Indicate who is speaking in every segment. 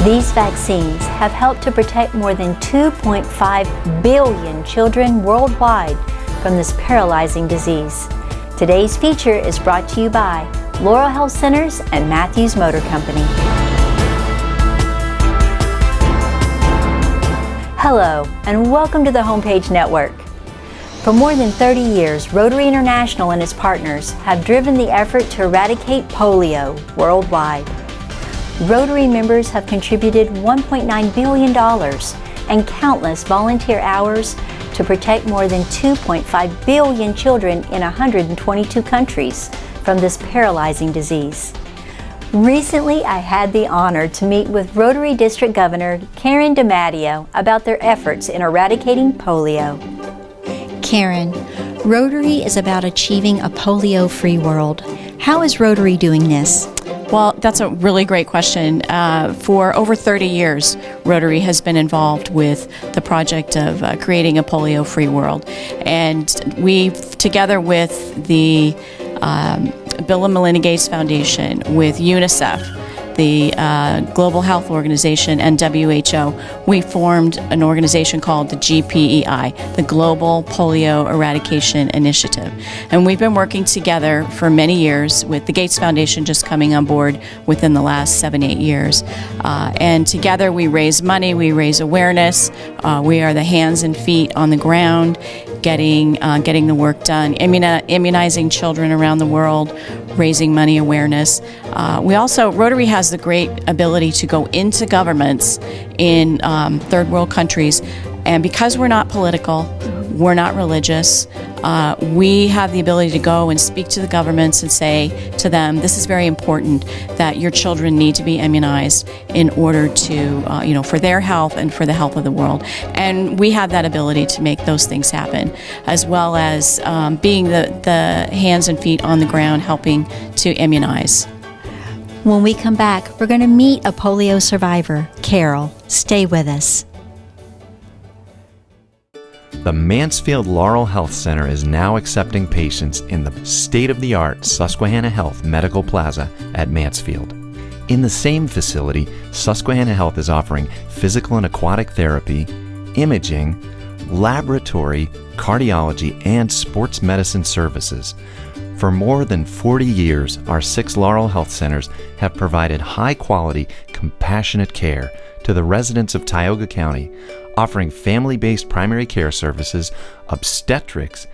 Speaker 1: These vaccines have helped to protect more than 2.5 billion children worldwide from this paralyzing disease. Today's feature is brought to you by Laurel Health Centers and Matthews Motor Company. Hello, and welcome to the Homepage Network. For more than 30 years, Rotary International and its partners have driven the effort to eradicate polio worldwide. Rotary members have contributed $1.9 billion and countless volunteer hours to protect more than 2.5 billion children in 122 countries from this paralyzing disease. Recently, I had the honor to meet with Rotary District Governor Karen DiMatteo about their efforts in eradicating polio. Karen, Rotary is about achieving a polio-free world. How is Rotary doing this?
Speaker 2: Well, that's a really great question. For over 30 years, Rotary has been involved with the project of creating a polio-free world. And we, together with the Bill and Melinda Gates Foundation, with UNICEF, the Global Health Organization, and WHO, we formed an organization called the GPEI, the Global Polio Eradication Initiative. And we've been working together for many years, with the Gates Foundation just coming on board within the last 7-8 years. And together we raise money, we raise awareness, we are the hands and feet on the ground, getting the work done, immunizing children around the world, raising money awareness. Rotary has the great ability to go into governments in third world countries, and because we're not political, we're not religious, we have the ability to go and speak to the governments and say to them, this is very important that your children need to be immunized in order to, for their health and for the health of the world. And we have that ability to make those things happen, as well as being the hands and feet on the ground helping to immunize.
Speaker 1: When we come back, we're going to meet a polio survivor, Carol. Stay with us.
Speaker 3: The Mansfield Laurel Health Center is now accepting patients in the state-of-the-art Susquehanna Health Medical Plaza at Mansfield. In the same facility, Susquehanna Health is offering physical and aquatic therapy, imaging, laboratory, cardiology, and sports medicine services. For more than 40 years, our 6 Laurel Health Centers have provided high-quality, compassionate care to the residents of Tioga County, offering family-based primary care services, obstetrics,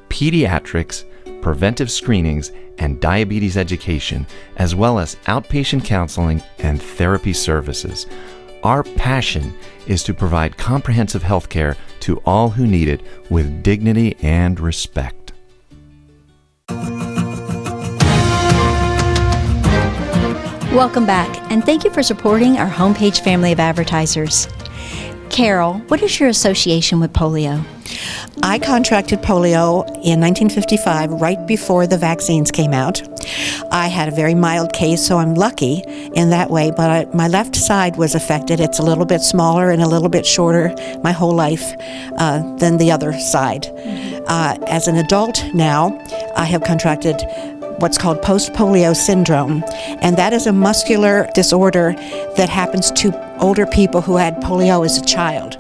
Speaker 3: pediatrics, preventive screenings, and diabetes education, as well as outpatient counseling and therapy services. Our passion is to provide comprehensive health care to all who need it with dignity and respect.
Speaker 1: Welcome back, and thank you for supporting our Homepage family of advertisers. Carol, what is your association with polio?
Speaker 4: I contracted polio in 1955, right before the vaccines came out. I had a very mild case, so I'm lucky in that way, but my left side was affected. It's a little bit smaller and a little bit shorter my whole life than the other side. As an adult now, I have contracted what's called post-polio syndrome, and that is a muscular disorder that happens to older people who had polio as a child.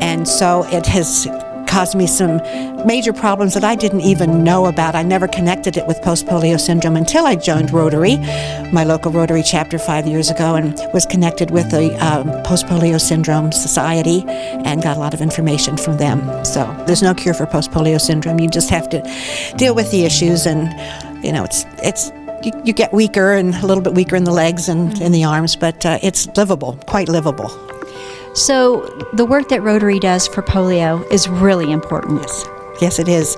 Speaker 4: And so it has caused me some major problems that I didn't even know about. I never connected it with post-polio syndrome until I joined Rotary, my local Rotary chapter 5 years ago, and was connected with the Post-Polio Syndrome Society and got a lot of information from them. So there's no cure for post-polio syndrome. You just have to deal with the issues, and you get weaker and a little bit weaker in the legs and in the arms, but it's livable, quite livable.
Speaker 1: So the work that Rotary does for polio is really important.
Speaker 4: Yes, it is.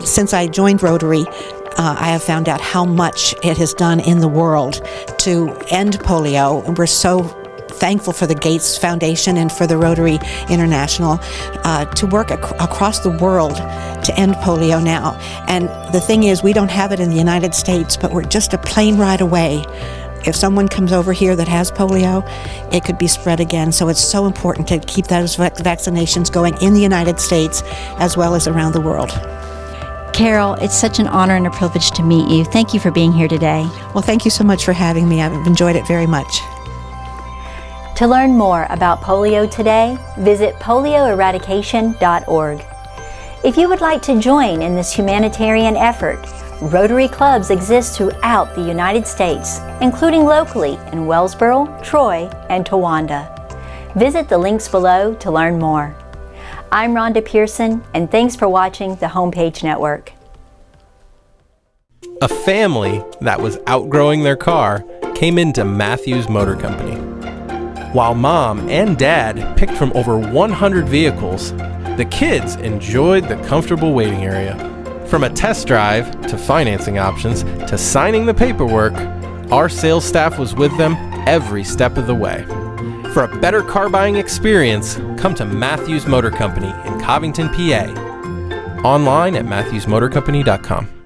Speaker 4: Since I joined Rotary, I have found out how much it has done in the world to end polio. And we're so thankful for the Gates Foundation and for the Rotary International to work across the world to end polio now. And the thing is, we don't have it in the United States, but we're just a plane ride away. If someone comes over here that has polio, it could be spread again. So it's so important to keep those vaccinations going in the United States as well as around the world.
Speaker 1: Carol, it's such an honor and a privilege to meet you. Thank you for being here today.
Speaker 4: Well, thank you so much for having me. I've enjoyed it very much.
Speaker 1: To learn more about polio today, visit polioeradication.org. If you would like to join in this humanitarian effort, Rotary clubs exist throughout the United States, including locally in Wellsboro, Troy, and Towanda. Visit the links below to learn more. I'm Rhonda Pearson, and thanks for watching the Homepage Network.
Speaker 5: A family that was outgrowing their car came into Matthews Motor Company. While Mom and Dad picked from over 100 vehicles, the kids enjoyed the comfortable waiting area. From a test drive to financing options to signing the paperwork, our sales staff was with them every step of the way. For a better car buying experience, come to Matthews Motor Company in Covington, PA. Online at matthewsmotorcompany.com.